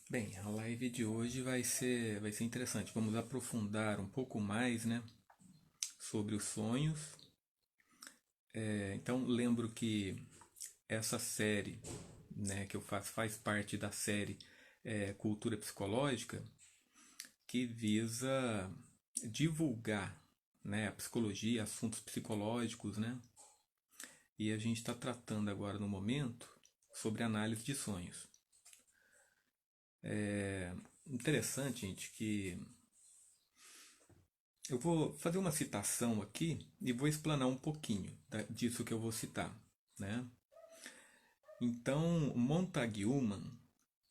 Bem, a live de hoje vai ser interessante. Vamos aprofundar um pouco mais, né, sobre os sonhos. Então, lembro que essa série, né, que eu faço faz parte da série Cultura Psicológica, que visa divulgar, né, a psicologia, assuntos psicológicos, né? E a gente está tratando agora no momento sobre análise de sonhos. Interessante, gente, que eu vou fazer uma citação aqui e vou explanar um pouquinho disso que eu vou citar, né? Então, Montague Ullman,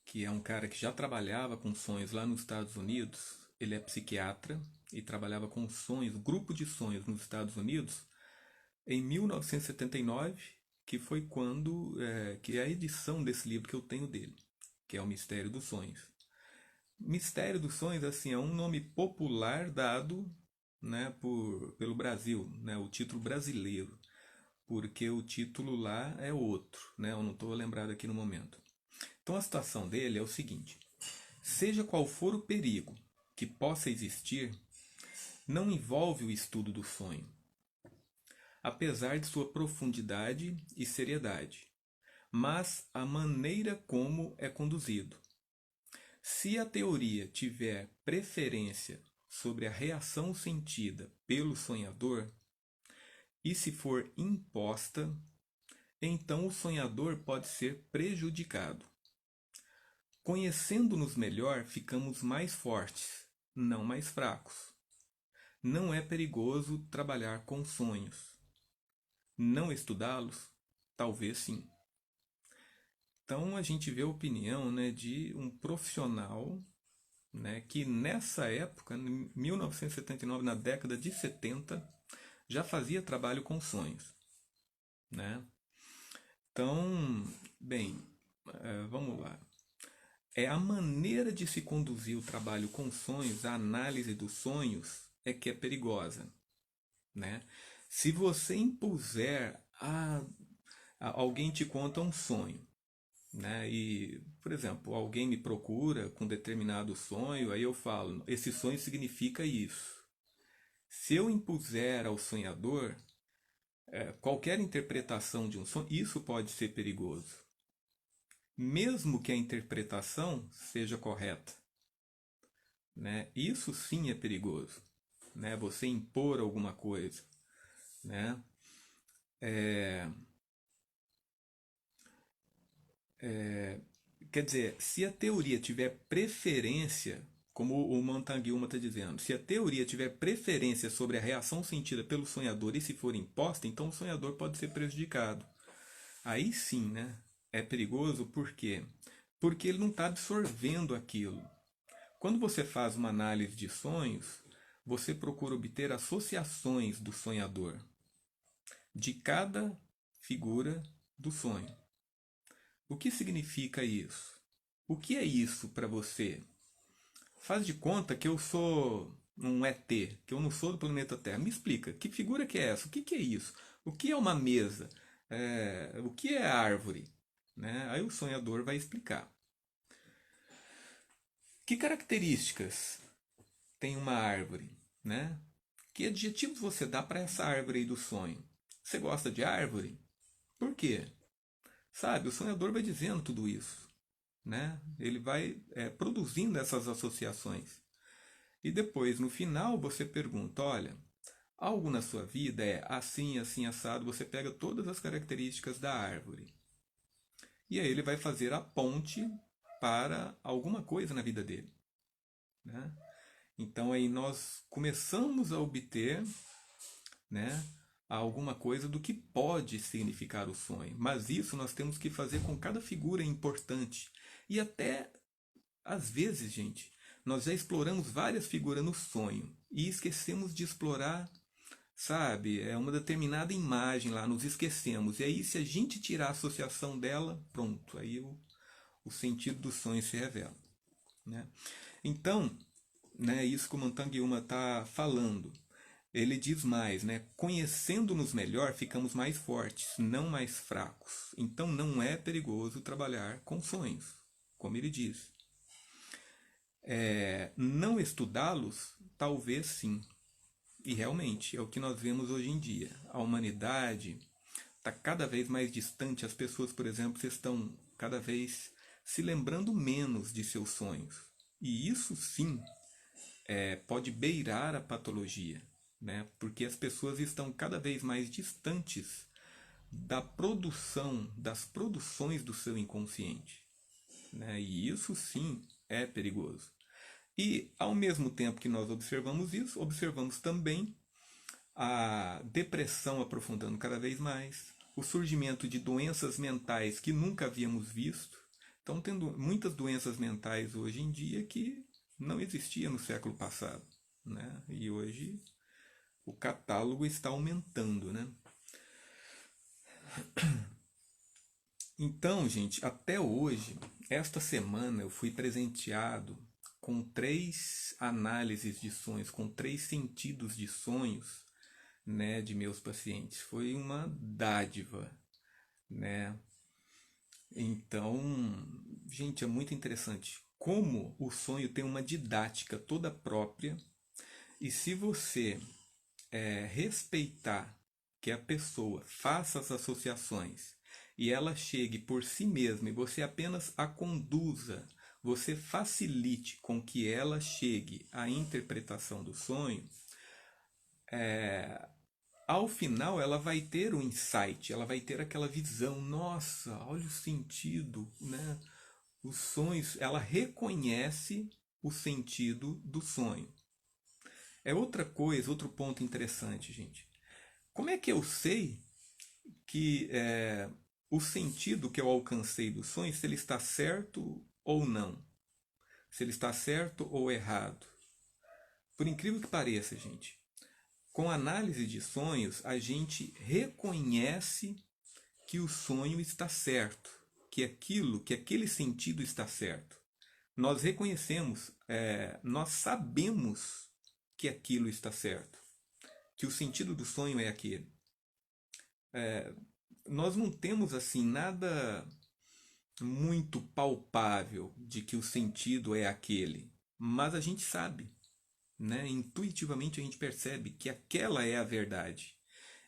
que é um cara que já trabalhava com sonhos lá nos Estados Unidos, ele é psiquiatra e trabalhava com sonhos, grupo de sonhos nos Estados Unidos, em 1979, que foi quando que é a edição desse livro que eu tenho dele, que é o Mistério dos Sonhos. Mistério dos Sonhos, assim, é um nome popular dado, né, pelo Brasil, né, o título brasileiro, porque o título lá é outro, né, eu não estou lembrado aqui no momento. Então a situação dele é o seguinte: seja qual for o perigo que possa existir, não envolve o estudo do sonho, apesar de sua profundidade e seriedade, mas a maneira como é conduzido. Se a teoria tiver preferência sobre a reação sentida pelo sonhador, e se for imposta, então o sonhador pode ser prejudicado. Conhecendo-nos melhor, ficamos mais fortes, não mais fracos. Não é perigoso trabalhar com sonhos. Não estudá-los? Talvez sim. Então a gente vê a opinião, né, de um profissional, né, que nessa época, em 1979, na década de 70, já fazia trabalho com sonhos, né? Então, bem, vamos lá. É a maneira de se conduzir o trabalho com sonhos, a análise dos sonhos, é que é perigosa, né? Se você impuser alguém te conta um sonho, né? E, por exemplo, alguém me procura com determinado sonho, aí eu falo, esse sonho significa isso. Se eu impuser ao sonhador qualquer interpretação de um sonho, isso pode ser perigoso, mesmo que a interpretação seja correta, né? Isso sim é perigoso, né? Você impor alguma coisa, né? Quer dizer, se a teoria tiver preferência, como o Montague está dizendo, se a teoria tiver preferência sobre a reação sentida pelo sonhador e se for imposta, então o sonhador pode ser prejudicado. Aí sim, né? É perigoso por quê? Porque ele não está absorvendo aquilo. Quando você faz uma análise de sonhos, você procura obter associações do sonhador, de cada figura do sonho. O que significa isso? O que é isso para você? Faz de conta que eu sou um ET, que eu não sou do planeta Terra. Me explica, que figura que é essa? O que é isso? O que é uma mesa? O que é árvore? Né? Aí o sonhador vai explicar. Que características tem uma árvore? Né? Que adjetivos você dá para essa árvore aí do sonho? Você gosta de árvore? Por quê? Sabe, o sonhador vai dizendo tudo isso. Né? Ele vai produzindo essas associações. E depois, no final, você pergunta: olha, algo na sua vida é assim, assim, assado. Você pega todas as características da árvore. E aí ele vai fazer a ponte para alguma coisa na vida dele. Né? Então aí nós começamos a obter, né, alguma coisa do que pode significar o sonho. Mas isso nós temos que fazer com cada figura importante. E até, às vezes, gente, nós já exploramos várias figuras no sonho e esquecemos de explorar, sabe, uma determinada imagem lá, nos esquecemos. E aí, se a gente tirar a associação dela, pronto, aí o sentido do sonho se revela. Né? Então, né, isso que o Montague está falando. Ele diz mais, né? Conhecendo-nos melhor, ficamos mais fortes, não mais fracos. Então não é perigoso trabalhar com sonhos, como ele diz. Não estudá-los, talvez sim. E realmente é o que nós vemos hoje em dia. A humanidade está cada vez mais distante. As pessoas, por exemplo, estão cada vez se lembrando menos de seus sonhos. E isso sim pode beirar a patologia, né? Porque as pessoas estão cada vez mais distantes da produção, das produções do seu inconsciente, né? E isso sim é perigoso. E ao mesmo tempo que nós observamos isso, observamos também a depressão aprofundando cada vez mais, o surgimento de doenças mentais que nunca havíamos visto. Então, tendo muitas doenças mentais hoje em dia que não existiam no século passado, né? E hoje o catálogo está aumentando, né? Então, gente, até hoje, esta semana eu fui presenteado com 3 análises de sonhos, com 3 sentidos de sonhos, né, de meus pacientes. Foi uma dádiva, né? Então, gente, é muito interessante como o sonho tem uma didática toda própria, e se você respeitar que a pessoa faça as associações e ela chegue por si mesma e você apenas a conduza, você facilite com que ela chegue à interpretação do sonho, ao final ela vai ter um insight, ela vai ter aquela visão, nossa, olha o sentido, né? Os sonhos, ela reconhece o sentido do sonho. É outra coisa, outro ponto interessante, gente. Como é que eu sei que o sentido que eu alcancei do sonho, se ele está certo ou não? Se ele está certo ou errado? Por incrível que pareça, gente, com a análise de sonhos, a gente reconhece que o sonho está certo, que aquele sentido está certo. Nós reconhecemos, nós sabemos que aquilo está certo, que o sentido do sonho é aquele. Nós não temos assim nada muito palpável de que o sentido é aquele, mas a gente sabe, né? Intuitivamente a gente percebe que aquela é a verdade.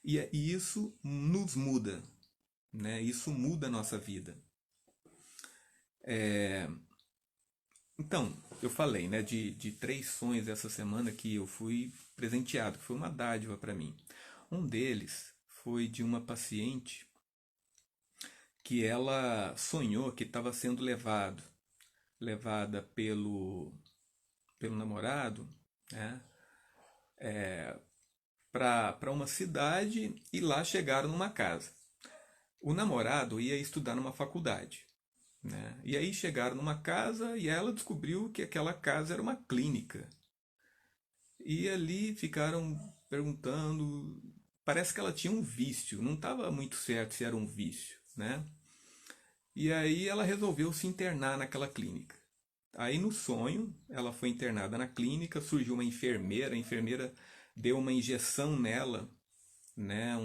E isso nos muda, né? Isso muda a nossa vida. Então, eu falei, né, de 3 sonhos essa semana que eu fui presenteado, que foi uma dádiva para mim. Um deles foi de uma paciente que ela sonhou que estava sendo levada pelo namorado, né, para uma cidade, e lá chegaram numa casa. O namorado ia estudar numa faculdade, né? E aí chegaram numa casa e ela descobriu que aquela casa era uma clínica. E ali ficaram perguntando. Parece que ela tinha um vício, não estava muito certo se era um vício, né? E aí ela resolveu se internar naquela clínica. Aí no sonho, ela foi internada na clínica, surgiu uma enfermeira, a enfermeira deu uma injeção nela, né,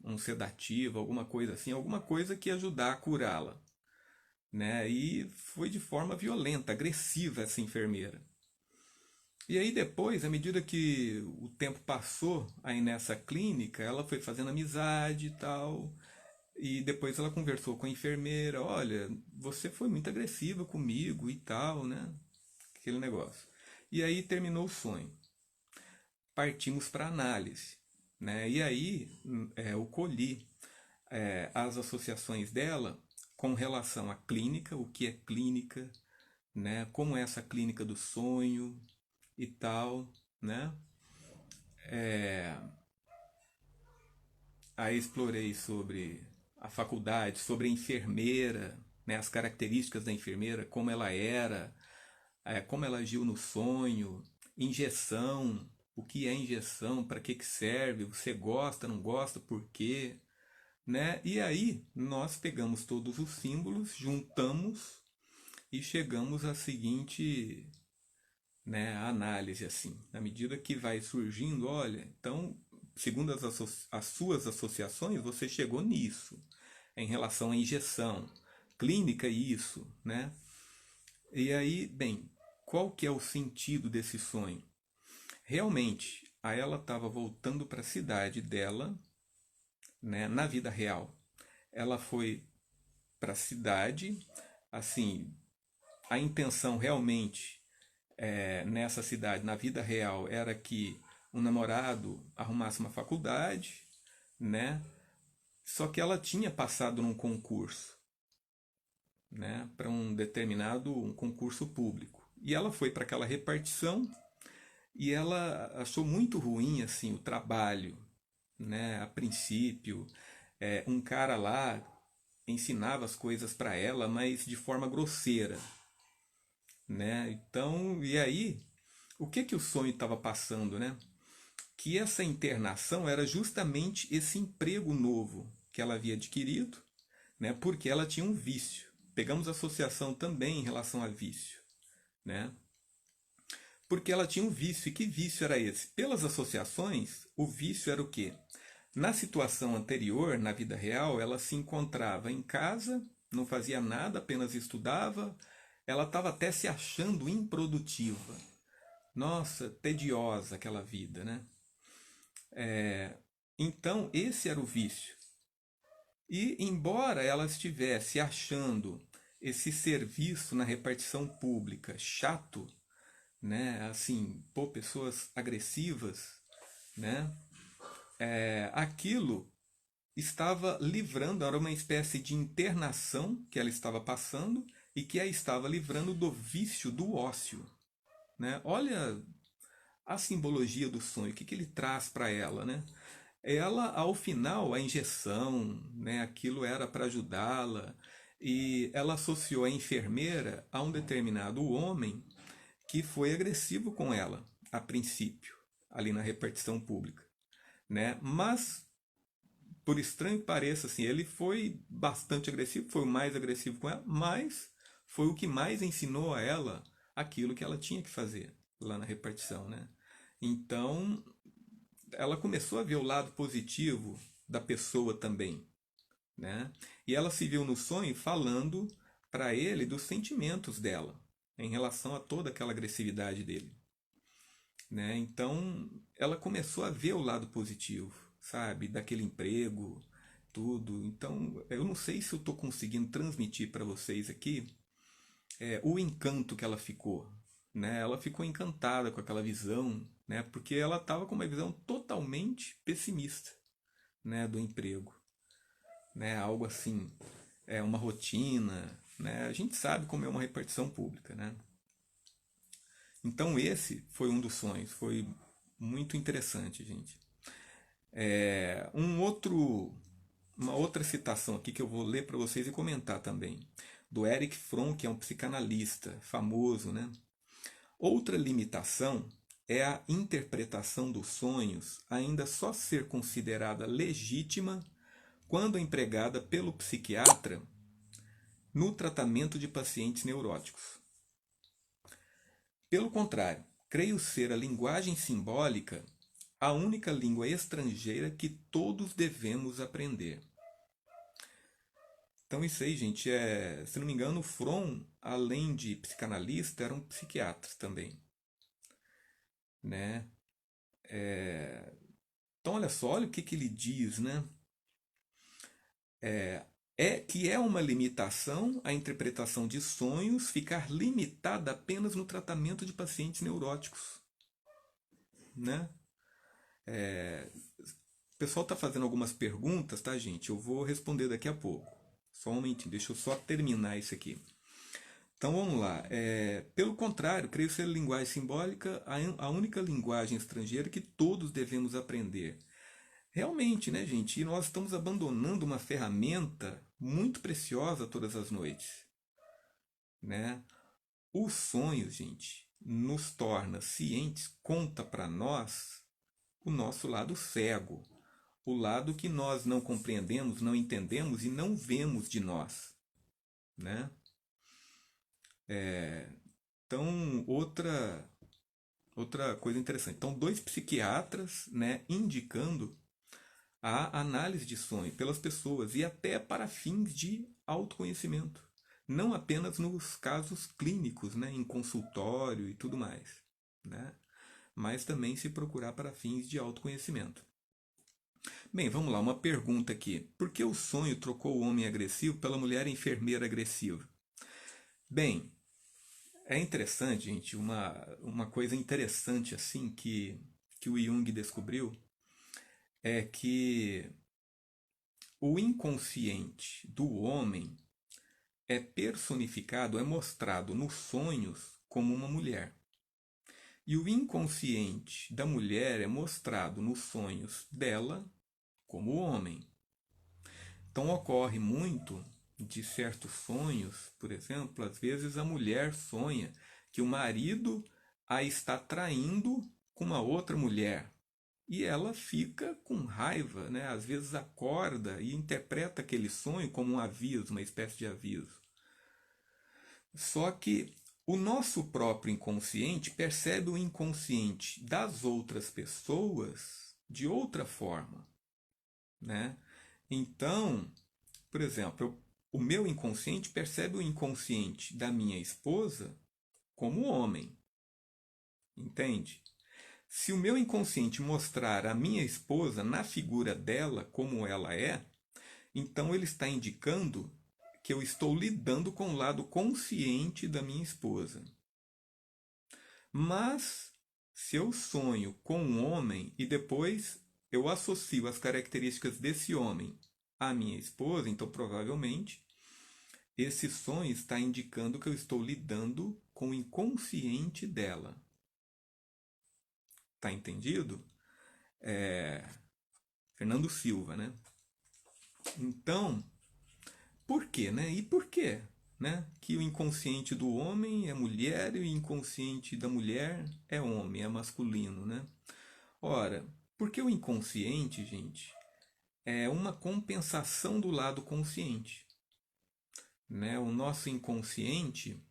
um sedativo, alguma coisa assim, alguma coisa que ia ajudar a curá-la, né? E foi de forma violenta, agressiva essa enfermeira. E aí depois, à medida que o tempo passou aí nessa clínica, ela foi fazendo amizade e tal. E depois ela conversou com a enfermeira, olha, você foi muito agressiva comigo e tal, né? Aquele negócio. E aí terminou o sonho. Partimos para análise, né? E aí eu colhi as associações dela com relação à clínica, o que é clínica, né? Como é essa clínica do sonho e tal, né? Aí explorei sobre a faculdade, sobre a enfermeira, né? As características da enfermeira, como ela era, como ela agiu no sonho, injeção, o que é injeção, para que serve, você gosta, não gosta, por quê, né? E aí nós pegamos todos os símbolos, juntamos e chegamos à seguinte, né, análise assim. Na medida que vai surgindo, olha, então, segundo as suas associações, você chegou nisso, em relação à injeção. Clínica, isso, né? E aí, bem, qual que é o sentido desse sonho? Realmente, a ela estava voltando para a cidade dela, né, na vida real. Ela foi para a cidade, assim, a intenção realmente nessa cidade, na vida real, era que o namorado arrumasse uma faculdade, né? Só que ela tinha passado num concurso, né, para um concurso público. E ela foi para aquela repartição e ela achou muito ruim assim o trabalho, né? A princípio, um cara lá ensinava as coisas para ela, mas de forma grosseira, né? Então, e aí, o que que o sonho estava passando, né? Que essa internação era justamente esse emprego novo que ela havia adquirido, né? Porque ela tinha um vício. Pegamos associação também em relação a vício, né? Porque ela tinha um vício. E que vício era esse? Pelas associações, o vício era o quê? Na situação anterior, na vida real, ela se encontrava em casa, não fazia nada, apenas estudava. Ela estava até se achando improdutiva. Nossa, tediosa aquela vida, né? Então, esse era o vício. E, embora ela estivesse achando esse serviço na repartição pública chato, né? Assim, pô, pessoas agressivas, né? Aquilo estava livrando, era uma espécie de internação que ela estava passando e que a estava livrando do vício do ócio, né? Olha a simbologia do sonho, o que, que ele traz para ela, né? Ela, ao final, a injeção, né, aquilo era para ajudá-la, e ela associou a enfermeira a um determinado homem que foi agressivo com ela, a princípio, ali na repartição pública, né? Mas, por estranho que pareça, assim, ele foi bastante agressivo, foi o mais agressivo com ela, mas foi o que mais ensinou a ela aquilo que ela tinha que fazer lá na repartição, né? Então, ela começou a ver o lado positivo da pessoa também, né? E ela se viu no sonho falando para ele dos sentimentos dela em relação a toda aquela agressividade dele, né? Então, ela começou a ver o lado positivo, sabe, daquele emprego, tudo. Então, eu não sei se eu estou conseguindo transmitir para vocês aqui o encanto que ela ficou, né? Ela ficou encantada com aquela visão, né? Porque ela estava com uma visão totalmente pessimista, né, do emprego, né? Algo assim, uma rotina, né? A gente sabe como é uma repartição pública, né? Então esse foi um dos sonhos, foi muito interessante, gente. Uma outra citação aqui que eu vou ler para vocês e comentar também, do Erich Fromm, que é um psicanalista famoso, né? Outra limitação é a interpretação dos sonhos ainda só ser considerada legítima quando empregada pelo psiquiatra no tratamento de pacientes neuróticos. Pelo contrário, creio ser a linguagem simbólica a única língua estrangeira que todos devemos aprender. Então isso aí, gente, se não me engano, Fromm, além de psicanalista, era um psiquiatra também, né? Então olha só, olha o que ele diz, né? Que é uma limitação a interpretação de sonhos ficar limitada apenas no tratamento de pacientes neuróticos, né? O pessoal está fazendo algumas perguntas, tá, gente? Eu vou responder daqui a pouco. Só um momentinho, deixa eu só terminar isso aqui. Então vamos lá. Pelo contrário, creio ser a linguagem simbólica a única linguagem estrangeira que todos devemos aprender. Realmente, né, gente? E nós estamos abandonando uma ferramenta muito preciosa todas as noites, né? O sonho, gente, nos torna cientes, conta para nós o nosso lado cego, o lado que nós não compreendemos, não entendemos e não vemos de nós, né? Então, outra coisa interessante. Então, dois psiquiatras, né, indicando a análise de sonho pelas pessoas e até para fins de autoconhecimento, não apenas nos casos clínicos, né, em consultório e tudo mais, né, mas também se procurar para fins de autoconhecimento. Bem, vamos lá, uma pergunta aqui. Por que o sonho trocou o homem agressivo pela mulher enfermeira agressiva? Bem, é interessante, gente, uma coisa interessante assim que o Jung descobriu é que o inconsciente do homem é personificado, é mostrado nos sonhos como uma mulher. E o inconsciente da mulher é mostrado nos sonhos dela como homem. Então ocorre muito de certos sonhos, por exemplo, às vezes a mulher sonha que o marido a está traindo com uma outra mulher. E ela fica com raiva, né? Às vezes acorda e interpreta aquele sonho como um aviso, uma espécie de aviso. Só que o nosso próprio inconsciente percebe o inconsciente das outras pessoas de outra forma, né? Então, por exemplo, o meu inconsciente percebe o inconsciente da minha esposa como homem, entende? Se o meu inconsciente mostrar a minha esposa na figura dela como ela é, então ele está indicando que eu estou lidando com o lado consciente da minha esposa. Mas se eu sonho com um homem e depois eu associo as características desse homem à minha esposa, então provavelmente esse sonho está indicando que eu estou lidando com o inconsciente dela. Tá entendido? Fernando Silva, né? Então, por quê, né? E por quê, né? Que o inconsciente do homem é mulher e o inconsciente da mulher é homem, é masculino, né? Ora, porque o inconsciente, gente, é uma compensação do lado consciente, né? O nosso inconsciente,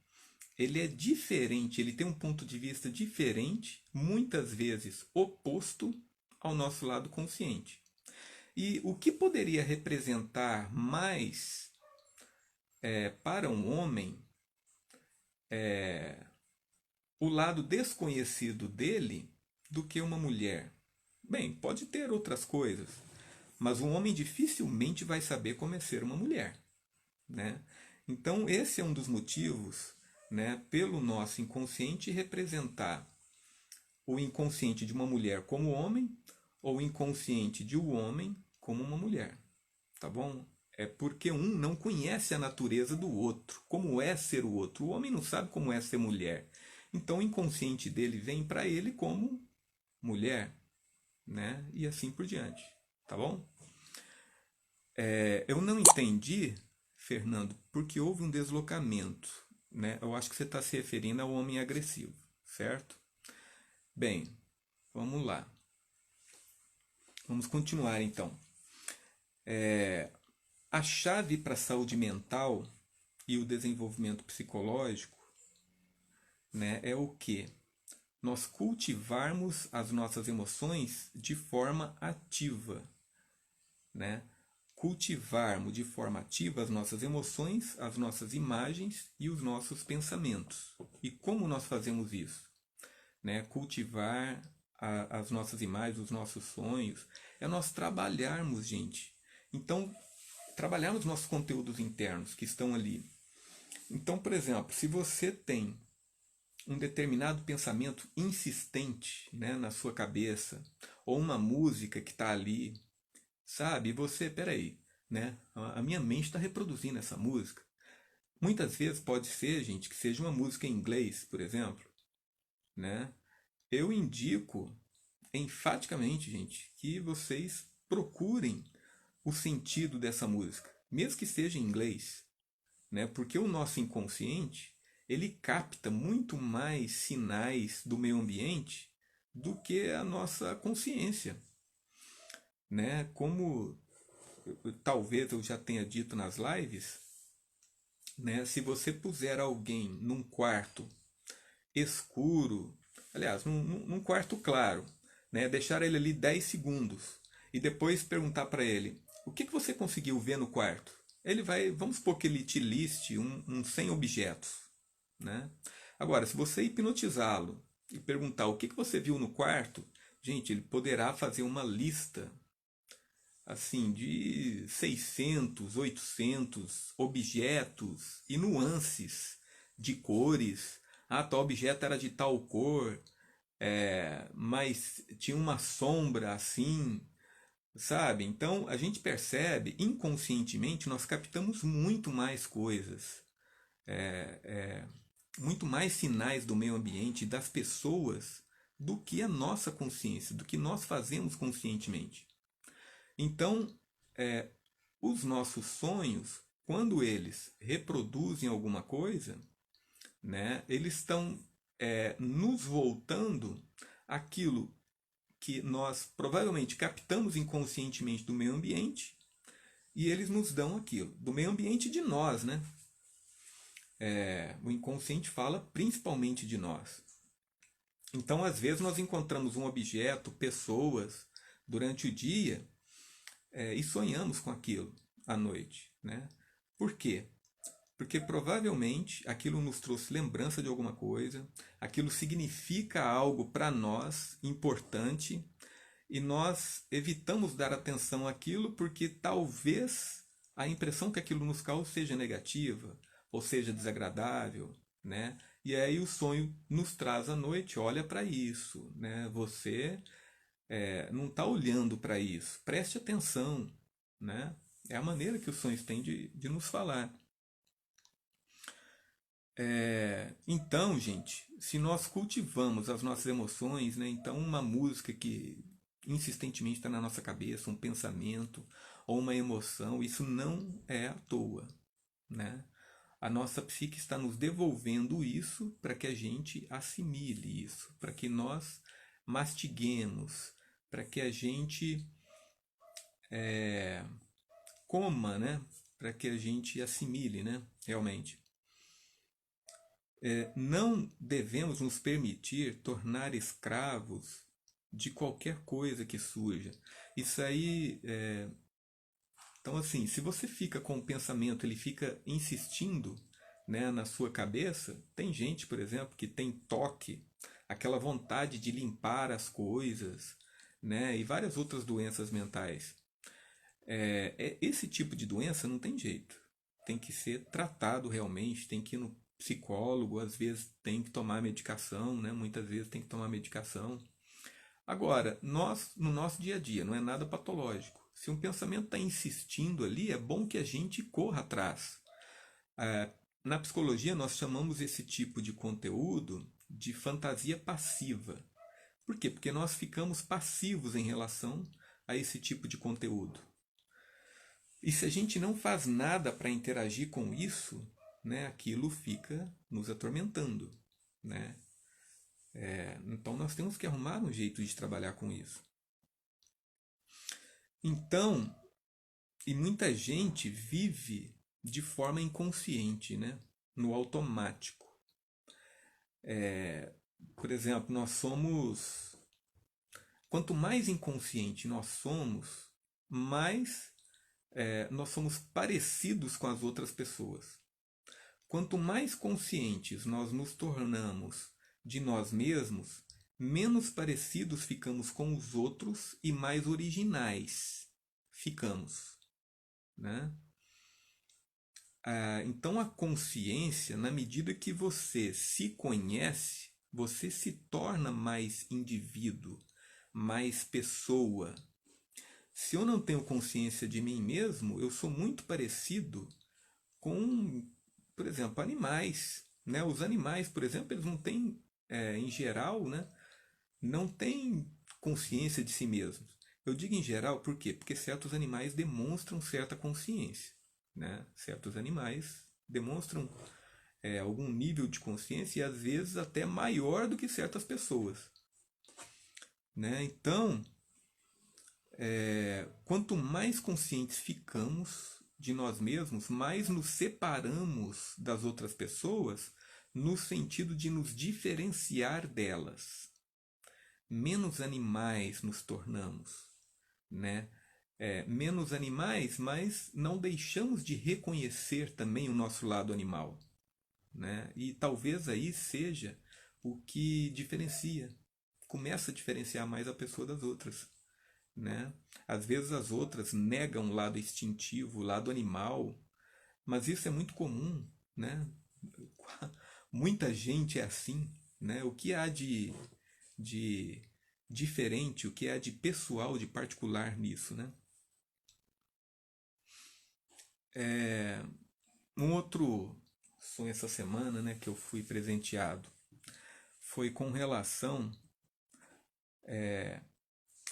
ele é diferente, ele tem um ponto de vista diferente, muitas vezes oposto ao nosso lado consciente. E o que poderia representar mais para um homem o lado desconhecido dele do que uma mulher? Bem, pode ter outras coisas, mas um homem dificilmente vai saber como é ser uma mulher, né? Então esse é um dos motivos, né, pelo nosso inconsciente representar o inconsciente de uma mulher como homem ou o inconsciente de um homem como uma mulher, tá bom? É porque um não conhece a natureza do outro, como é ser o outro. O homem não sabe como é ser mulher. Então o inconsciente dele vem para ele como mulher, né? E assim por diante, tá bom? Eu não entendi, Fernando, porque houve um deslocamento, né? Eu acho que você está se referindo ao homem agressivo, certo? Bem, vamos lá. Vamos continuar então. A chave para a saúde mental e o desenvolvimento psicológico, né, é o que? Nós cultivarmos as nossas emoções de forma ativa, né? Cultivarmos de forma ativa as nossas emoções, as nossas imagens e os nossos pensamentos. E como nós fazemos isso? Né? Cultivar as nossas imagens, os nossos sonhos, é nós trabalharmos, gente. Então, trabalharmos nossos conteúdos internos que estão ali. Então, por exemplo, se você tem um determinado pensamento insistente, né, na sua cabeça, ou uma música que está ali, sabe? E você, peraí, né? A minha mente está reproduzindo essa música. Muitas vezes pode ser, gente, que seja uma música em inglês, por exemplo, né? Eu indico enfaticamente, gente, que vocês procurem o sentido dessa música, mesmo que seja em inglês, né? Porque o nosso inconsciente, ele capta muito mais sinais do meio ambiente do que a nossa consciência, né? Como talvez eu já tenha dito nas lives, né? Se você puser alguém num quarto escuro, aliás, num quarto claro, né? Deixar ele ali 10 segundos e depois perguntar para ele: o que você conseguiu ver no quarto? vamos supor que ele te liste um 100 objetos, né? Agora, se você hipnotizá-lo e perguntar o que você viu no quarto, gente, ele poderá fazer uma lista assim de 600, 800 objetos e nuances de cores. Ah, tal objeto era de tal cor, mas tinha uma sombra assim, sabe? Então a gente percebe inconscientemente, nós captamos muito mais coisas, muito mais sinais do meio ambiente e das pessoas do que a nossa consciência, do que nós fazemos conscientemente. Então, os nossos sonhos, quando eles reproduzem alguma coisa, né, eles estão nos voltando aquilo que nós provavelmente captamos inconscientemente do meio ambiente e eles nos dão aquilo, do meio ambiente de nós, né? O inconsciente fala principalmente de nós. Então, às vezes, nós encontramos um objeto, pessoas, durante o dia e sonhamos com aquilo à noite, né? Por quê? Porque provavelmente aquilo nos trouxe lembrança de alguma coisa, aquilo significa algo para nós importante e nós evitamos dar atenção àquilo porque talvez a impressão que aquilo nos causa seja negativa ou seja desagradável, né? E aí o sonho nos traz à noite, olha para isso, né? Você não está olhando para isso, preste atenção, né? É a maneira que os sonhos têm de nos falar. Então, gente, se nós cultivamos as nossas emoções, né, então uma música que insistentemente está na nossa cabeça, um pensamento ou uma emoção, isso não é à toa, né? A nossa psique está nos devolvendo isso para que a gente assimile isso, para que nós mastiguemos, para que a gente coma, né? Para que a gente assimile, né? Realmente. Não devemos nos permitir tornar escravos de qualquer coisa que surja. Isso aí. Então, assim, se você fica com o pensamento, ele fica insistindo, né, na sua cabeça. Tem gente, por exemplo, que tem toque, aquela vontade de limpar as coisas, né, e várias outras doenças mentais. Esse tipo de doença não tem jeito. Tem que ser tratado realmente, tem que ir no psicólogo, às vezes tem que tomar medicação, né? Muitas vezes tem que tomar medicação. Agora, nós, no nosso dia a dia, não é nada patológico. Se um pensamento está insistindo ali, é bom que a gente corra atrás. Na psicologia, nós chamamos esse tipo de conteúdo de fantasia passiva. Por quê? Porque nós ficamos passivos em relação a esse tipo de conteúdo. E se a gente não faz nada para interagir com isso, né, aquilo fica nos atormentando, né? Então nós temos que arrumar um jeito de trabalhar com isso. Então, e muita gente vive de forma inconsciente, né? No automático. Por exemplo, nós somos. Quanto mais inconsciente nós somos, mais nós somos parecidos com as outras pessoas. Quanto mais conscientes nós nos tornamos de nós mesmos, menos parecidos ficamos com os outros e mais originais ficamos, né? Então a consciência, na medida que você se conhece, você se torna mais indivíduo, mais pessoa. Se eu não tenho consciência de mim mesmo, eu sou muito parecido com, por exemplo, animais, né? Os animais, por exemplo, eles não têm, em geral, né? Não têm consciência de si mesmos. Eu digo em geral por quê? Porque certos animais demonstram certa consciência, né? Certos animais demonstram algum nível de consciência e às vezes até maior do que certas pessoas, né? Então, quanto mais conscientes ficamos de nós mesmos, mais nos separamos das outras pessoas no sentido de nos diferenciar delas. Menos animais nos tornamos, né? menos animais, mas não deixamos de reconhecer também o nosso lado animal, né? E talvez aí seja o que diferencia, começa a diferenciar mais a pessoa das outras, né? Às vezes as outras negam o lado instintivo, o lado animal, mas isso é muito comum, né? Muita gente é assim, né? O que há de diferente, o que há de pessoal, de particular nisso, né? Um outro sonho essa semana, né, que eu fui presenteado, foi com relação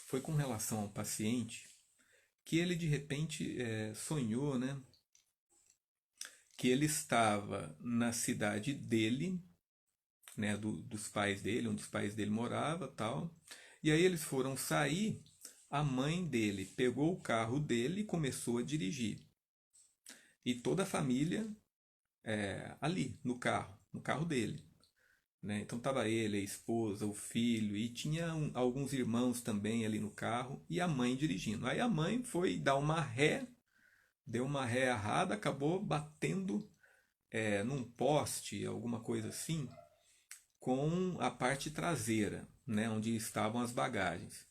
foi com relação ao paciente que ele de repente sonhou, né, que ele estava na cidade dele, né, dos pais dele, onde os pais dele moravam, tal. E aí eles foram sair, a mãe dele pegou o carro dele e começou a dirigir. E toda a família ali no carro dele. Né? Então estava ele, a esposa, o filho e tinha alguns irmãos também ali no carro e a mãe dirigindo. Aí a mãe foi dar uma ré, deu uma ré errada, acabou batendo num poste, alguma coisa assim, com a parte traseira, né, onde estavam as bagagens.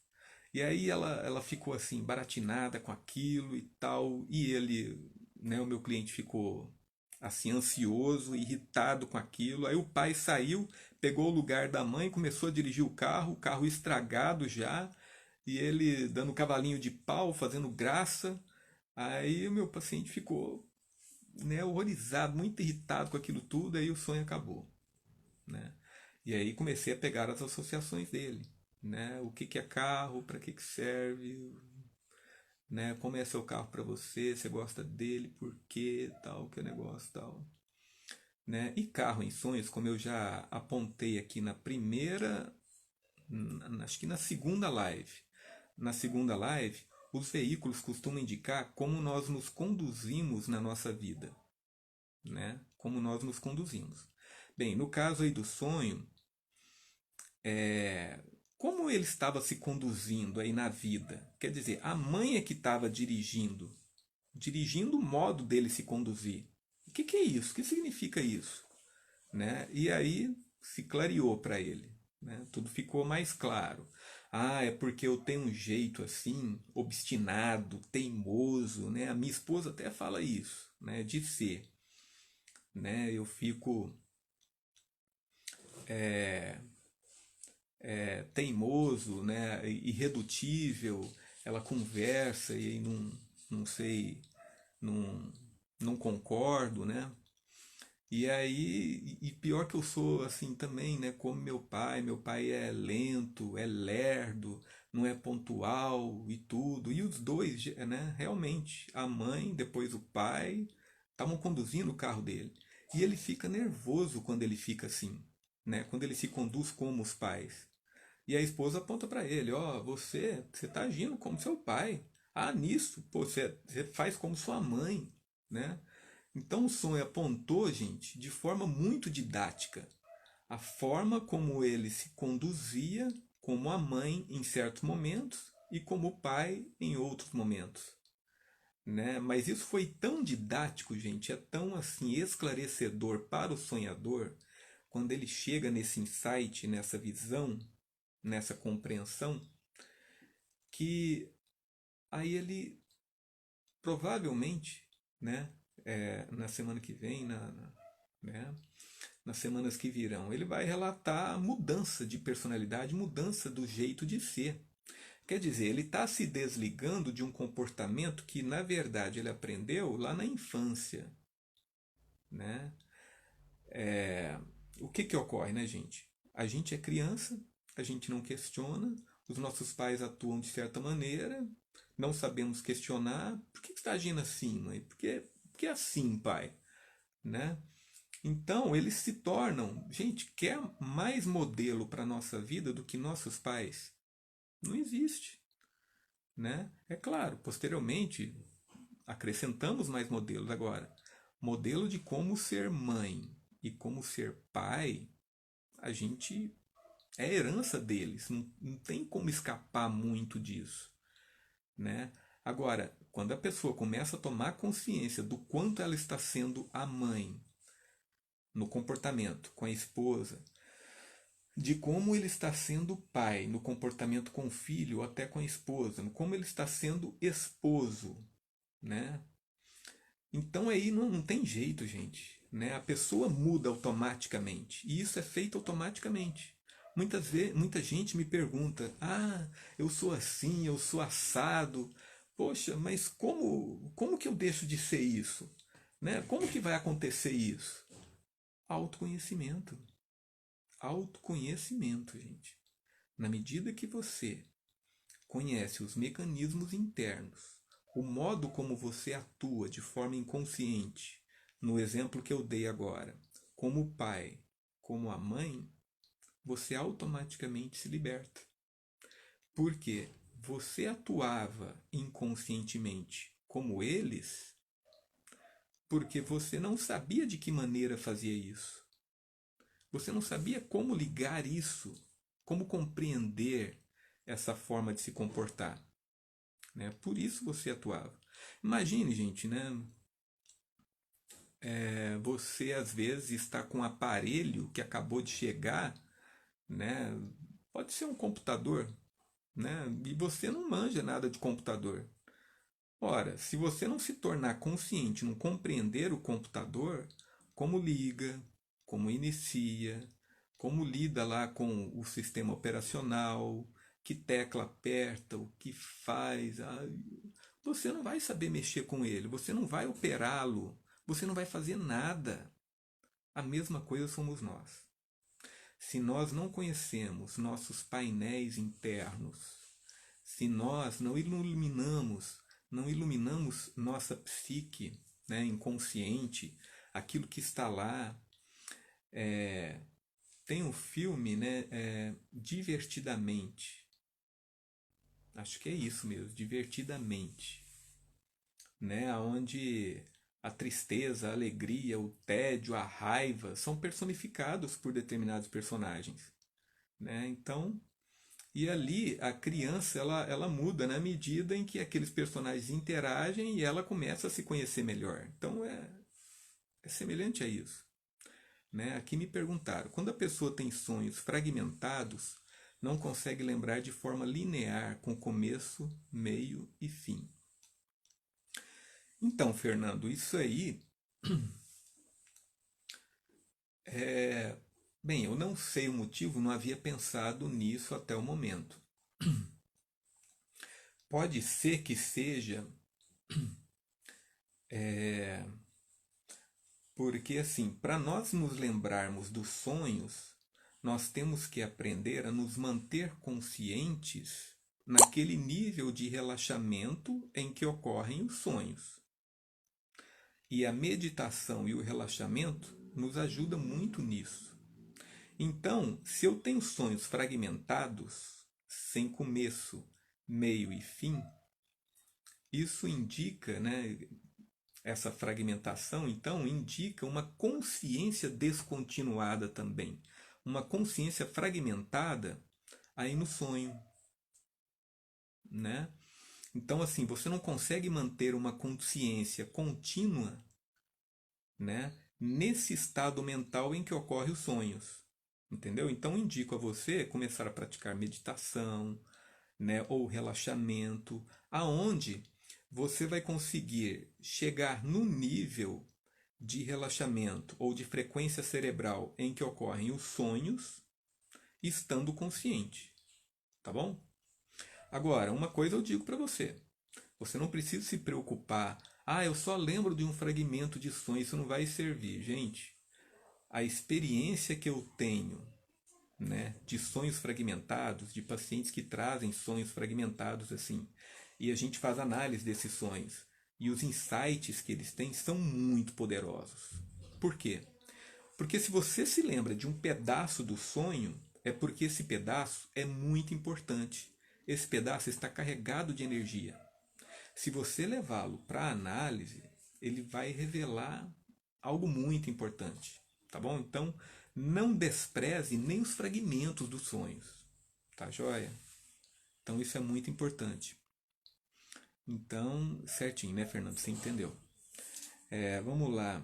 E aí ela ficou assim, baratinada com aquilo e tal, e ele, né, o meu cliente ficou assim, ansioso, irritado com aquilo. Aí o pai saiu, pegou o lugar da mãe, começou a dirigir o carro estragado já, e ele dando cavalinho de pau, fazendo graça. Aí o meu paciente ficou, né, horrorizado, muito irritado com aquilo tudo, aí o sonho acabou, né? E aí comecei a pegar as associações dele, né? O que que é carro, para que que serve, né? Como é seu carro para você, você gosta dele, por quê, tal, que é negócio, tal, né? E carro em sonhos, como eu já apontei aqui na primeira, acho que na segunda live. Na segunda live, os veículos costumam indicar como nós nos conduzimos na nossa vida, né? Como nós nos conduzimos. Bem, no caso aí do sonho, como ele estava se conduzindo aí na vida? Quer dizer, a mãe é que estava dirigindo o modo dele se conduzir. O que, que é isso? O que significa isso? Né? E aí se clareou para ele, né? Tudo ficou mais claro. Ah, é porque eu tenho um jeito assim, obstinado, teimoso, né? A minha esposa até fala isso, né? De ser, né? Eu fico teimoso, né? Irredutível. Ela conversa e aí não sei, não, não concordo, né? E aí, e pior que eu sou assim também, né? Como meu pai é lento, é lerdo, não é pontual e tudo. E os dois, né? Realmente, a mãe, depois o pai, estavam conduzindo o carro dele. E ele fica nervoso quando ele fica assim, né? Quando ele se conduz como os pais. E a esposa aponta para ele, ó, você tá agindo como seu pai. Ah, nisso, pô, você faz como sua mãe, né? Então o sonho apontou, gente, de forma muito didática, a forma como ele se conduzia como a mãe em certos momentos e como o pai em outros momentos, né? Mas isso foi tão didático, gente, é tão assim esclarecedor para o sonhador quando ele chega nesse insight, nessa visão, nessa compreensão, que aí ele provavelmente, né, na semana que vem, né, nas semanas que virão, ele vai relatar a mudança de personalidade, mudança do jeito de ser. Quer dizer, ele está se desligando de um comportamento que, na verdade, ele aprendeu lá na infância, né? O que que ocorre, né, gente? A gente é criança, a gente não questiona, os nossos pais atuam de certa maneira, não sabemos questionar. Por que você está agindo assim, mãe? Porque é assim, pai, né? Então, eles se tornam, gente, quer mais modelo para a nossa vida do que nossos pais? Não existe, né? É claro, posteriormente acrescentamos mais modelos agora. Modelo de como ser mãe e como ser pai, a gente é herança deles, não tem como escapar muito disso, né? Agora, quando a pessoa começa a tomar consciência do quanto ela está sendo a mãe no comportamento com a esposa, de como ele está sendo pai no comportamento com o filho ou até com a esposa, como ele está sendo esposo, né? Então aí não tem jeito, gente, né? A pessoa muda automaticamente e isso é feito automaticamente. Muitas vezes, muita gente me pergunta: "Ah, eu sou assim, eu sou assado". Poxa, mas como que eu deixo de ser isso? Né? Como que vai acontecer isso? Autoconhecimento. Autoconhecimento, gente. Na medida que você conhece os mecanismos internos, o modo como você atua de forma inconsciente, no exemplo que eu dei agora, como o pai, como a mãe, você automaticamente se liberta. Porque você atuava inconscientemente como eles, porque você não sabia de que maneira fazia isso. Você não sabia como ligar isso, como compreender essa forma de se comportar, né? Por isso você atuava. Imagine, gente, né? Você às vezes está com um aparelho que acabou de chegar, né? Pode ser um computador, né? E você não manja nada de computador. Ora, se você não se tornar consciente, não compreender o computador, como liga, como inicia, como lida lá com o sistema operacional, que tecla aperta, o que faz, você não vai saber mexer com ele, você não vai operá-lo, você não vai fazer nada. A mesma coisa somos nós. Se nós não conhecemos nossos painéis internos, se nós não iluminamos nossa psique, né, inconsciente, aquilo que está lá. Tem um filme, né, Divertidamente. Acho que é isso mesmo, Divertidamente, né, onde a tristeza, a alegria, o tédio, a raiva são personificados por determinados personagens, né? Então, e ali a criança ela muda na medida em que aqueles personagens interagem e ela começa a se conhecer melhor. Então é semelhante a isso. Né? Aqui me perguntaram: quando a pessoa tem sonhos fragmentados, não consegue lembrar de forma linear, com começo, meio e fim. Então, Fernando, isso aí é. Bem, eu não sei o motivo, não havia pensado nisso até o momento. Pode ser que seja porque, assim, para nós nos lembrarmos dos sonhos, nós temos que aprender a nos manter conscientes naquele nível de relaxamento em que ocorrem os sonhos. E a meditação e o relaxamento nos ajudam muito nisso. Então, se eu tenho sonhos fragmentados, sem começo, meio e fim, isso indica, né, essa fragmentação, então, indica uma consciência descontinuada também. Uma consciência fragmentada aí no sonho, né? Então, assim, você não consegue manter uma consciência contínua, né, nesse estado mental em que ocorrem os sonhos. Entendeu? Então, indico a você começar a praticar meditação, né, ou relaxamento, aonde você vai conseguir chegar no nível de relaxamento ou de frequência cerebral em que ocorrem os sonhos, estando consciente, tá bom? Agora, uma coisa eu digo para você: você não precisa se preocupar. Ah, eu só lembro de um fragmento de sonho, isso não vai servir. Gente, a experiência que eu tenho, né, de sonhos fragmentados, de pacientes que trazem sonhos fragmentados assim, e a gente faz análise desses sonhos, e os insights que eles têm são muito poderosos. Por quê? Porque se você se lembra de um pedaço do sonho, é porque esse pedaço é muito importante. Esse pedaço está carregado de energia. Se você levá-lo para análise, ele vai revelar algo muito importante, tá bom? Então, não despreze nem os fragmentos dos sonhos, tá joia? Então, isso é muito importante. Então, certinho, né, Fernando? Você entendeu? Vamos lá.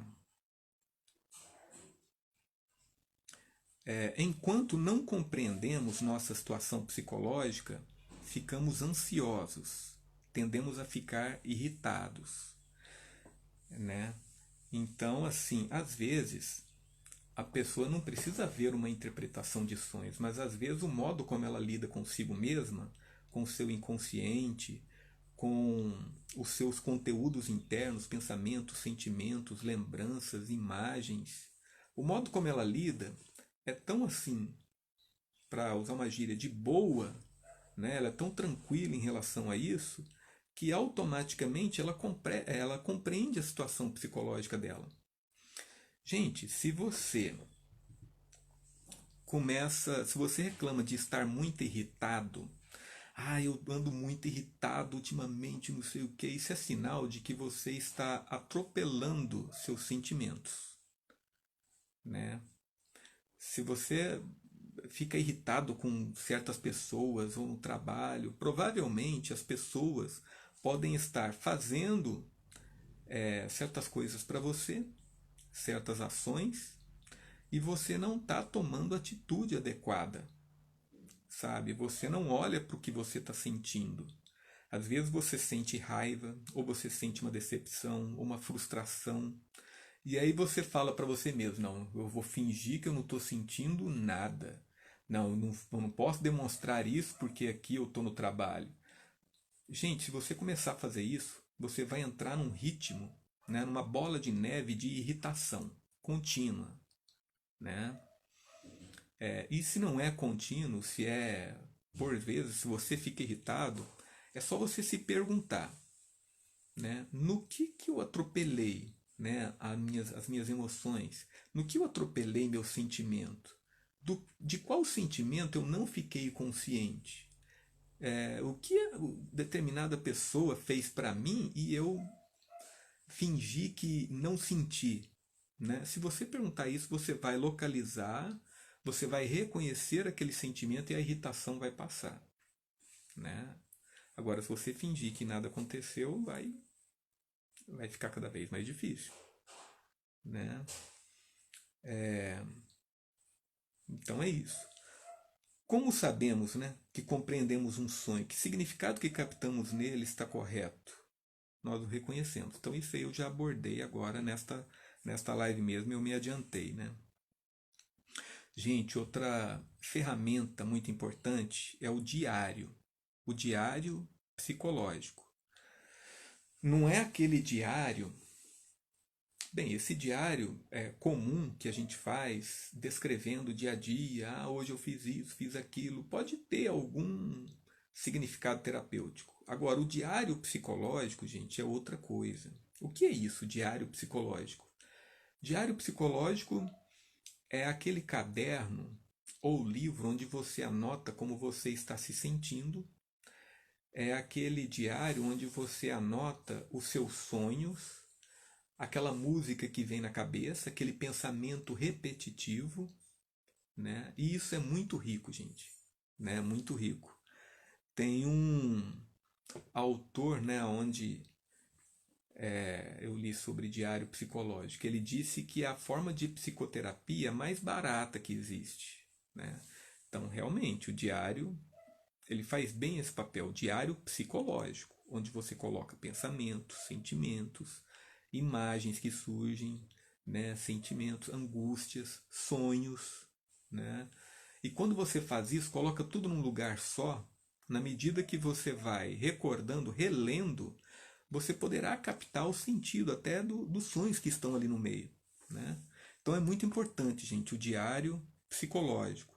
Enquanto não compreendemos nossa situação psicológica, ficamos ansiosos, tendemos a ficar irritados, né? Então, assim, às vezes a pessoa não precisa ver uma interpretação de sonhos, mas às vezes o modo como ela lida consigo mesma, com o seu inconsciente, com os seus conteúdos internos, pensamentos, sentimentos, lembranças, imagens, o modo como ela lida é tão assim, para usar uma gíria, de boa, né? Ela é tão tranquila em relação a isso, que automaticamente ela compreende a situação psicológica dela. Gente, se você reclama de estar muito irritado, eu ando muito irritado ultimamente, não sei o que, isso é sinal de que você está atropelando seus sentimentos, né? Se você fica irritado com certas pessoas ou no trabalho, provavelmente as pessoas podem estar fazendo certas coisas para você, certas ações, e você não está tomando atitude adequada, sabe? Você não olha para o que você está sentindo. Às vezes você sente raiva, ou você sente uma decepção, ou uma frustração, e aí você fala para você mesmo, não, eu vou fingir que eu não estou sentindo nada. Não, eu não posso demonstrar isso porque aqui eu estou no trabalho. Gente, se você começar a fazer isso, você vai entrar num ritmo, né, numa bola de neve de irritação contínua, né? E se não é contínuo, se é por vezes, se você fica irritado, é só você se perguntar, né, no que eu atropelei, né, as minhas emoções, no que eu atropelei meu sentimento, de qual sentimento eu não fiquei consciente, o que determinada pessoa fez para mim e eu fingi que não senti, né? Se você perguntar isso, você vai localizar, você vai reconhecer aquele sentimento e a irritação vai passar, né? Agora, se você fingir que nada aconteceu, vai ficar cada vez mais difícil, né? Então é isso. Como sabemos, né, que compreendemos um sonho? Que significado que captamos nele está correto? Nós o reconhecemos. Então isso aí eu já abordei agora nesta live mesmo, eu me adiantei, né? Gente, outra ferramenta muito importante é o diário psicológico. Não é aquele diário. Bem, esse diário comum que a gente faz, descrevendo o dia a dia, hoje eu fiz isso, fiz aquilo, pode ter algum significado terapêutico. Agora, o diário psicológico, gente, é outra coisa. O que é isso, diário psicológico? Diário psicológico é aquele caderno ou livro onde você anota como você está se sentindo. É aquele diário onde você anota os seus sonhos, aquela música que vem na cabeça, aquele pensamento repetitivo, né? E isso é muito rico, gente, né? Muito rico. Tem um autor, né, onde eu li sobre diário psicológico. Ele disse que é a forma de psicoterapia mais barata que existe, né? Então, realmente, o diário ele faz bem esse papel, diário psicológico, onde você coloca pensamentos, sentimentos, imagens que surgem, né, sentimentos, angústias, sonhos, né? E quando você faz isso, coloca tudo num lugar só, na medida que você vai recordando, relendo, você poderá captar o sentido até dos sonhos que estão ali no meio, né? Então é muito importante, gente, o diário psicológico.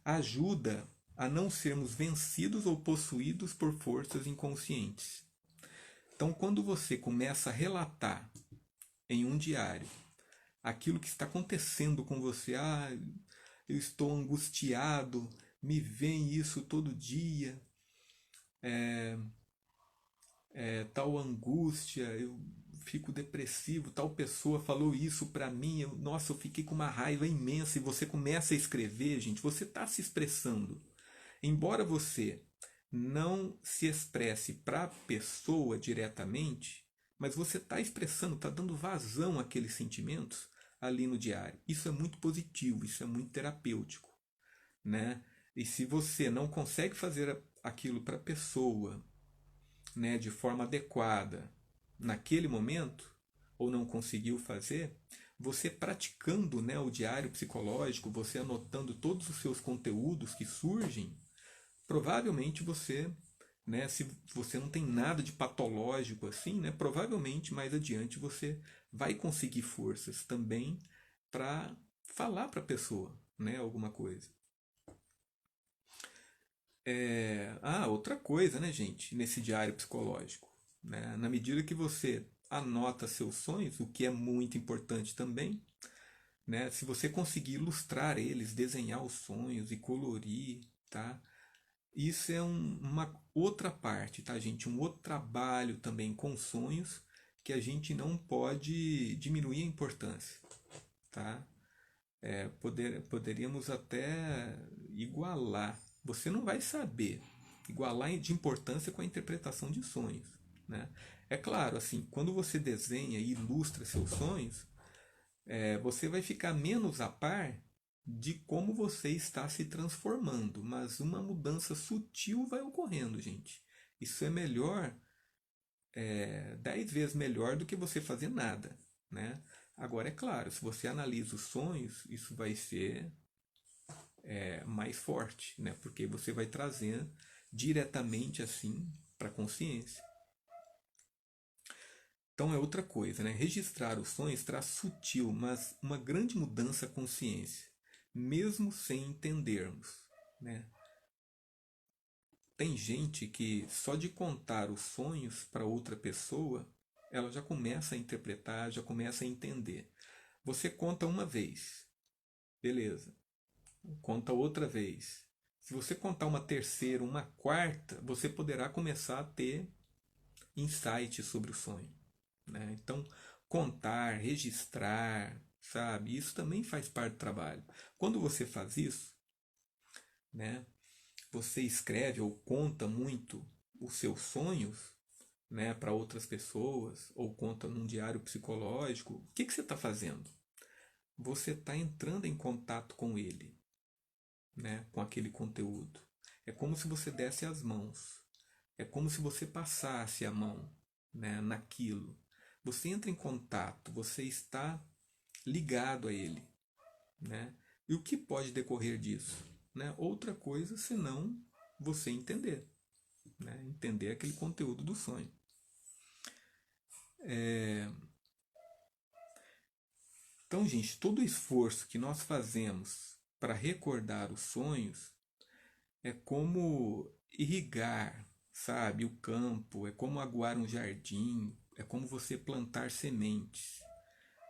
Ajuda a não sermos vencidos ou possuídos por forças inconscientes. Então, quando você começa a relatar em um diário aquilo que está acontecendo com você, eu estou angustiado, me vem isso todo dia, tal angústia, eu fico depressivo, tal pessoa falou isso para mim, nossa, eu fiquei com uma raiva imensa, e você começa a escrever, gente, você está se expressando. Embora você não se expresse para a pessoa diretamente, mas você está expressando, está dando vazão àqueles sentimentos ali no diário. Isso é muito positivo, isso é muito terapêutico, né? E se você não consegue fazer aquilo para a pessoa, né, de forma adequada naquele momento, ou não conseguiu fazer, você praticando, né, o diário psicológico, você anotando todos os seus conteúdos que surgem, provavelmente você, né, se você não tem nada de patológico assim, né, provavelmente mais adiante você vai conseguir forças também para falar para a pessoa, né, alguma coisa. Outra coisa, né, gente, nesse diário psicológico, né, na medida que você anota seus sonhos, o que é muito importante também, né, se você conseguir ilustrar eles, desenhar os sonhos e colorir, tá? Isso é uma outra parte, tá, gente? Um outro trabalho também com sonhos que a gente não pode diminuir a importância, tá? Poderíamos até igualar. Você não vai saber igualar de importância com a interpretação de sonhos, né? É claro, assim, quando você desenha e ilustra seus sonhos, você vai ficar menos a par de como você está se transformando, mas uma mudança sutil vai ocorrendo, gente. Isso é melhor, 10 vezes melhor do que você fazer nada, né? Agora, é claro, se você analisa os sonhos, isso vai ser mais forte, né? Porque você vai trazer diretamente assim para a consciência. Então é outra coisa, né? Registrar os sonhos traz sutil, mas uma grande mudança à consciência, mesmo sem entendermos, né? Tem gente que só de contar os sonhos para outra pessoa, ela já começa a interpretar, já começa a entender. Você conta uma vez, beleza. Conta outra vez. Se você contar uma terceira, uma quarta, você poderá começar a ter insights sobre o sonho, né? Então, contar, registrar, sabe? Isso também faz parte do trabalho. Quando você faz isso, né? Você escreve ou conta muito os seus sonhos, né, para outras pessoas, ou conta num diário psicológico, o que você está fazendo? Você está entrando em contato com ele, né, com aquele conteúdo. É como se você desse as mãos. É como se você passasse a mão, né, naquilo. Você entra em contato, você está ligado a ele, né? E o que pode decorrer disso? Né? Outra coisa senão você entender, né? Entender aquele conteúdo do sonho. Então, gente, todo o esforço que nós fazemos para recordar os sonhos é como irrigar, sabe, o campo, é como aguar um jardim, é como você plantar sementes,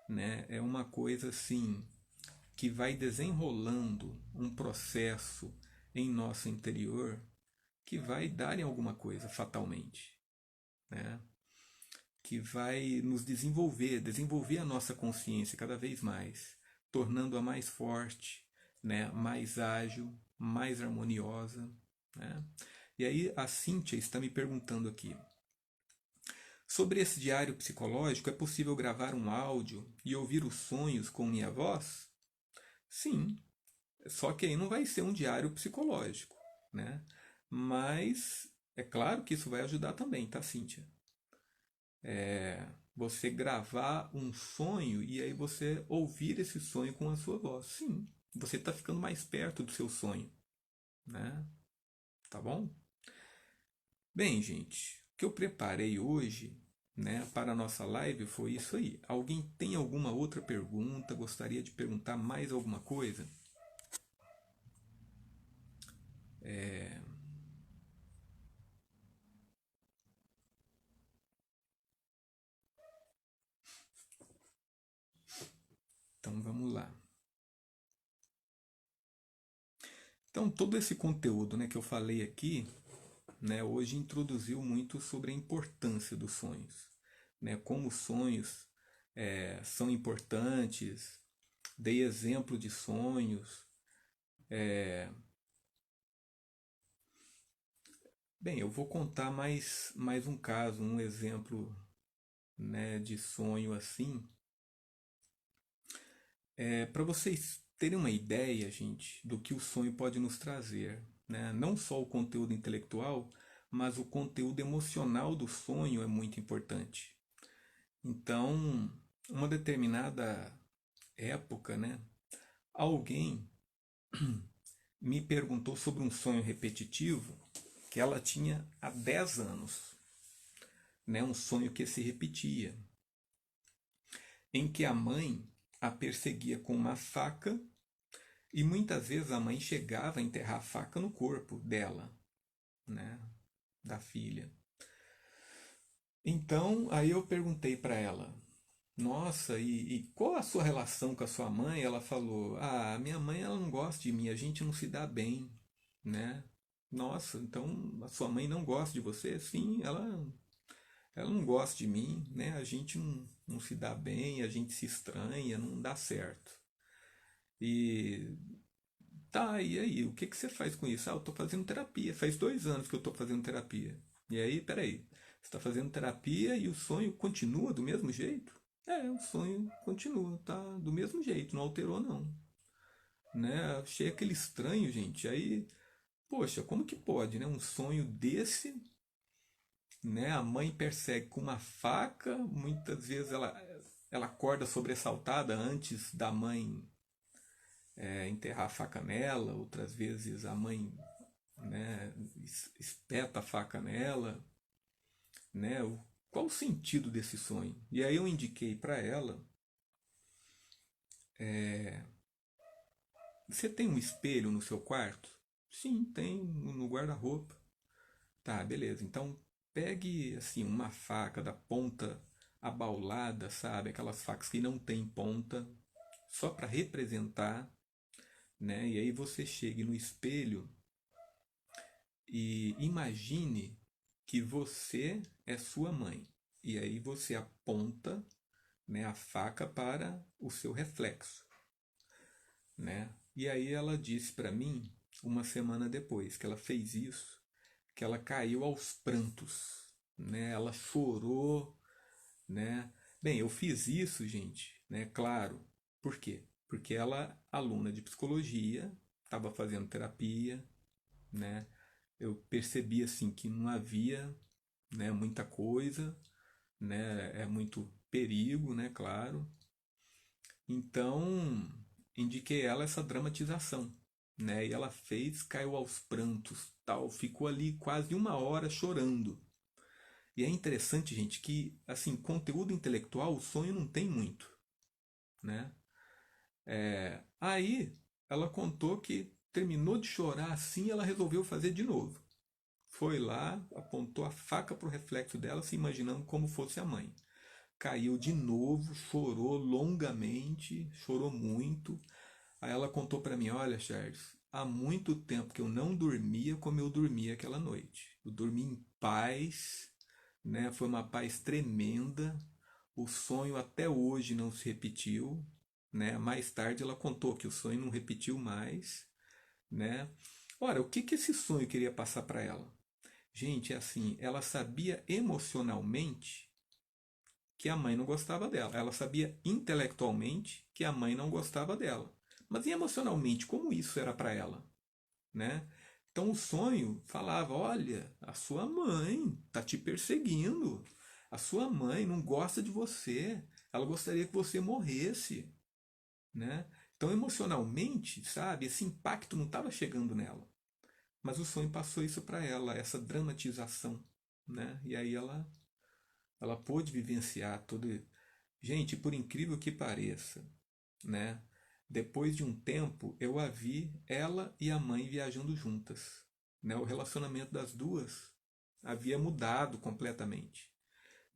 né? É uma coisa assim que vai desenrolando um processo em nosso interior que vai dar em alguma coisa fatalmente, né? Que vai nos desenvolver a nossa consciência cada vez mais, tornando-a mais forte, né? Mais ágil, mais harmoniosa, né? E aí a Cíntia está me perguntando aqui, sobre esse diário psicológico, é possível gravar um áudio e ouvir os sonhos com minha voz? Sim, só que aí não vai ser um diário psicológico, né? Mas é claro que isso vai ajudar também, tá, Cíntia? Você gravar um sonho e aí você ouvir esse sonho com a sua voz. Sim, você está ficando mais perto do seu sonho, né? Tá bom? Bem, gente, o que eu preparei hoje, né, para a nossa live foi isso aí. Alguém tem alguma outra pergunta? Gostaria de perguntar mais alguma coisa? Então vamos lá. Então todo esse conteúdo, né, que eu falei aqui, né, hoje introduziu muito sobre a importância dos sonhos, né, como os sonhos são importantes, dei exemplo de sonhos, Bem, eu vou contar mais um caso, um exemplo, né, de sonho assim. Para vocês terem uma ideia, gente, do que o sonho pode nos trazer, né? Não só o conteúdo intelectual, mas o conteúdo emocional do sonho é muito importante. Então, uma determinada época, né, alguém me perguntou sobre um sonho repetitivo que ela tinha há 10 anos, né, um sonho que se repetia, em que a mãe a perseguia com uma faca e muitas vezes a mãe chegava a enterrar a faca no corpo dela, né, da filha. Então, aí eu perguntei para ela, nossa, e qual a sua relação com a sua mãe? Ela falou, ah, minha mãe ela não gosta de mim, a gente não se dá bem, né? Nossa, então a sua mãe não gosta de você? Sim, ela não gosta de mim, né? A gente não se dá bem, a gente se estranha, não dá certo. E tá, e aí, o que que você faz com isso? Ah, eu tô fazendo terapia, faz 2 anos que eu tô fazendo terapia. E aí, peraí, você está fazendo terapia e o sonho continua do mesmo jeito? É, o sonho continua, tá do mesmo jeito, não alterou não. Né? Achei aquele estranho, gente. Aí, poxa, como que pode, né? Um sonho desse, né? A mãe persegue com uma faca, muitas vezes ela acorda sobressaltada antes da mãe enterrar a faca nela, outras vezes a mãe, né, espeta a faca nela, né? Qual o sentido desse sonho? E aí eu indiquei para ela, você tem um espelho no seu quarto? Sim, tem no guarda-roupa. Tá, beleza. Então pegue assim uma faca da ponta abaulada, sabe? Aquelas facas que não tem ponta, só para representar, né? E aí você chegue no espelho e imagine que você é sua mãe. E aí você aponta, né, a faca para o seu reflexo, né? E aí ela disse para mim, uma semana depois que ela fez isso, que ela caiu aos prantos, né? Ela chorou, né? Bem, eu fiz isso, gente, né? Claro. Por quê? Porque ela, aluna de psicologia, estava fazendo terapia, né? Eu percebi assim que não havia, né, muita coisa, né? É muito perigo, né, claro. Então, indiquei ela essa dramatização, né? E ela fez, caiu aos prantos, tal, ficou ali quase uma hora chorando. E é interessante, gente, que assim, conteúdo intelectual, o sonho não tem muito, né? Aí ela contou que terminou de chorar assim, ela resolveu fazer de novo. Foi lá, apontou a faca para o reflexo dela, se imaginando como fosse a mãe. Caiu de novo, chorou longamente, chorou muito. Aí ela contou para mim, olha, Charles, há muito tempo que eu não dormia como eu dormia aquela noite. Eu dormi em paz, né? Foi uma paz tremenda. O sonho até hoje não se repetiu, né? Mais tarde ela contou que o sonho não repetiu mais, né? Ora, o que que esse sonho queria passar para ela? Gente, é assim, ela sabia emocionalmente que a mãe não gostava dela. Ela sabia intelectualmente que a mãe não gostava dela. Mas e emocionalmente, como isso era para ela, né? Então o sonho falava: olha, a sua mãe está te perseguindo. A sua mãe não gosta de você. Ela gostaria que você morresse, né? Então emocionalmente, sabe, esse impacto não estava chegando nela. Mas o sonho passou isso para ela, essa dramatização, né? E aí ela pôde vivenciar todo. Gente, por incrível que pareça, né? Depois de um tempo, eu a vi, ela e a mãe viajando juntas, né? O relacionamento das duas havia mudado completamente.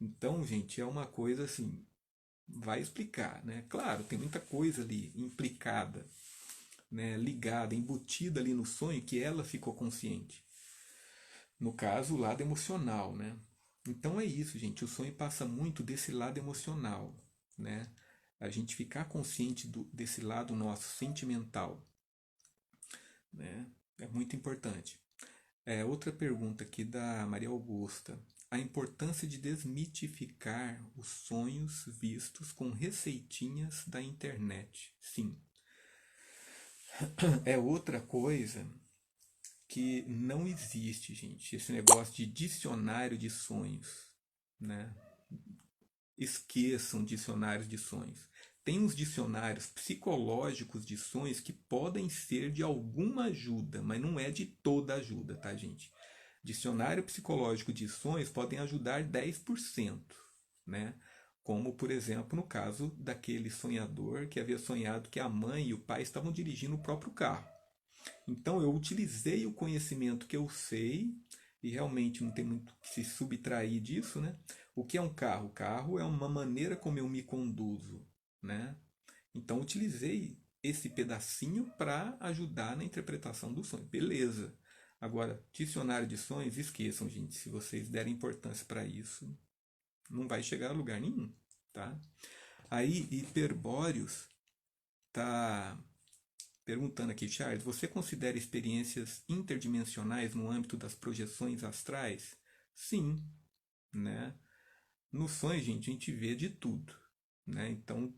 Então, gente, é uma coisa assim, vai explicar, né? Claro, tem muita coisa ali implicada, né? Ligada, embutida ali no sonho que ela ficou consciente. No caso, o lado emocional, né? Então é isso, gente. O sonho passa muito desse lado emocional, né? A gente ficar consciente desse lado nosso sentimental, né? É muito importante. Outra pergunta aqui da Maria Augusta. A importância de desmitificar os sonhos vistos com receitinhas da internet. Sim, é outra coisa que não existe, gente. Esse negócio de dicionário de sonhos, né? Esqueçam dicionários de sonhos. Tem uns dicionários psicológicos de sonhos que podem ser de alguma ajuda, mas não é de toda ajuda, tá, gente? Dicionário psicológico de sonhos podem ajudar 10%, né? Como, por exemplo, no caso daquele sonhador que havia sonhado que a mãe e o pai estavam dirigindo o próprio carro. Então eu utilizei o conhecimento que eu sei, e realmente não tem muito que se subtrair disso, né? O que é um carro? O carro é uma maneira como eu me conduzo, né? Então utilizei esse pedacinho para ajudar na interpretação do sonho. Beleza. Agora, dicionário de sonhos, esqueçam, gente. Se vocês derem importância para isso, não vai chegar a lugar nenhum, tá? Aí, Hiperbóreos tá perguntando aqui, Charles, você considera experiências interdimensionais no âmbito das projeções astrais? Sim, né? No sonho, gente, a gente vê de tudo, né? Então,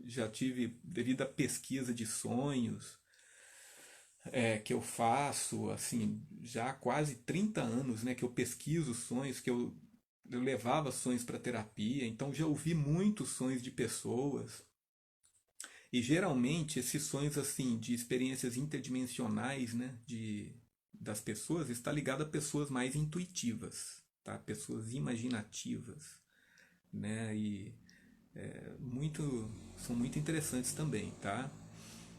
já tive, devido à pesquisa de sonhos que eu faço, assim, já há quase 30 anos, né, que eu pesquiso sonhos, eu levava sonhos para terapia, então já ouvi muitos sonhos de pessoas. E geralmente esses sonhos assim de experiências interdimensionais, né, das pessoas está ligado a pessoas mais intuitivas, tá? Pessoas imaginativas, né? E muito são muito interessantes também, tá?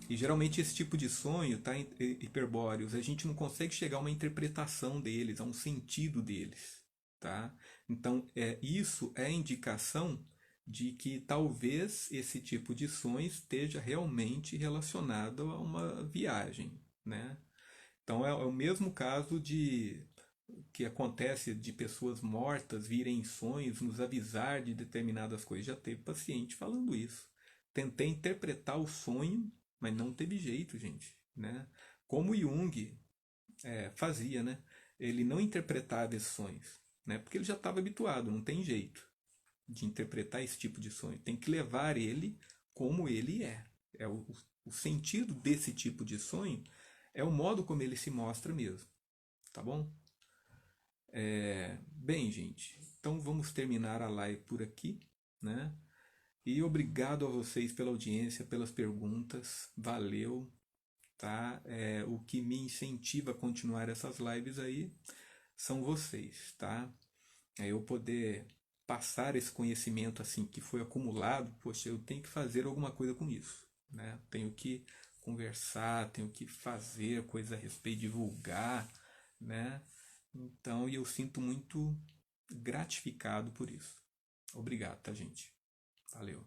E geralmente esse tipo de sonho, tá, hiperbóreos, a gente não consegue chegar a uma interpretação deles, a um sentido deles, tá? Então, isso é indicação de que talvez esse tipo de sonho esteja realmente relacionado a uma viagem, né? Então é o mesmo caso de que acontece de pessoas mortas virem em sonhos nos avisar de determinadas coisas. Já teve paciente falando isso. Tentei interpretar o sonho, mas não teve jeito, gente, né? Como Jung fazia, né? Ele não interpretava esses sonhos, né? Porque ele já estava habituado, não tem jeito de interpretar esse tipo de sonho. Tem que levar ele como ele é. É o sentido desse tipo de sonho é o modo como ele se mostra mesmo, tá bom? Bem, gente, então vamos terminar a live por aqui, né? E obrigado a vocês pela audiência, pelas perguntas, valeu, tá? O que me incentiva a continuar essas lives aí são vocês, tá? Eu poder passar esse conhecimento assim que foi acumulado, poxa, eu tenho que fazer alguma coisa com isso, né? Tenho que conversar, tenho que fazer coisa a respeito, divulgar, né? Então, eu sinto muito gratificado por isso. Obrigado, tá, gente? Valeu.